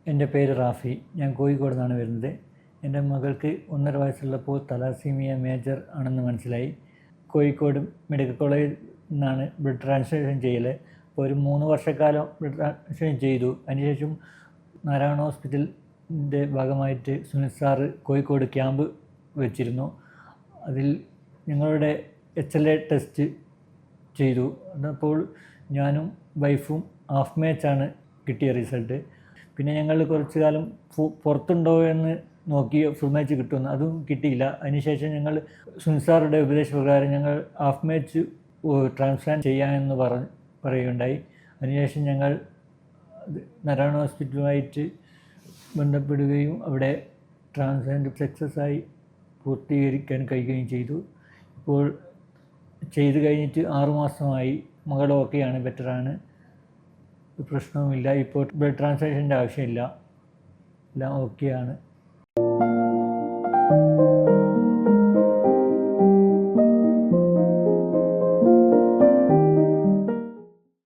എൻ്റെ പേര് റാഫി. ഞാൻ കോഴിക്കോട് നിന്നാണ് വരുന്നത്. എൻ്റെ മകൾക്ക് 1.5 വയസ്സുള്ളപ്പോൾ തലാസീമിയ മേജർ ആണെന്ന് മനസ്സിലായി. കോഴിക്കോട് മെഡിക്കൽ കോളേജിൽ നിന്നാണ് ബ്ലഡ് ട്രാൻസ്ഫ്യൂഷൻ ചെയ്യൽ. അപ്പോൾ ഒരു 3 വർഷക്കാലം ബ്ലഡ് ട്രാൻസ്ഫ്യൂഷൻ ചെയ്തു. അതിനുശേഷം നാരായണ ഹോസ്പിറ്റലിൻ്റെ ഭാഗമായിട്ട് സുനിൽ സാറ് കോഴിക്കോട് ക്യാമ്പ് വെച്ചിരുന്നു. അതിൽ ഞങ്ങളുടെ HLA ടെസ്റ്റ് ചെയ്തു. അപ്പോൾ ഞാനും വൈഫും ഹാഫ് മാച്ചാണ് കിട്ടിയ റിസൾട്ട്. പിന്നെ ഞങ്ങൾ കുറച്ച് കാലം പുറത്തുണ്ടോ എന്ന് നോക്കി ഫുൾ മാച്ച് കിട്ടുമെന്ന്, അതും കിട്ടിയില്ല. അതിനുശേഷം ഞങ്ങൾ സുനിസാറുടെ ഉപദേശപ്രകാരം ഞങ്ങൾ ഹാഫ് മാച്ച് ട്രാൻസ്പ്ലാന്റ് ചെയ്യാമെന്ന് പറയുകയുണ്ടായി. അതിനുശേഷം ഞങ്ങൾ നാരായണ ഹോസ്പിറ്റലുമായിട്ട് ബന്ധപ്പെടുകയും അവിടെ ട്രാൻസ്പ്ലാന്റ് സക്സസ്സായി പൂർത്തീകരിക്കാൻ കഴിയുകയും ചെയ്തു. ഇപ്പോൾ ചെയ്ത് കഴിഞ്ഞിട്ട് 6 മാസമായി. മകൾ ഓക്കെയാണ്, ബെറ്ററാണ്, പ്രശ്നവുമില്ല. ഇപ്പോൾ ബ്ലഡ് ട്രാൻസ്ഫ്യൂഷൻ്റെ ആവശ്യമില്ല, എല്ലാം ഓക്കെയാണ്.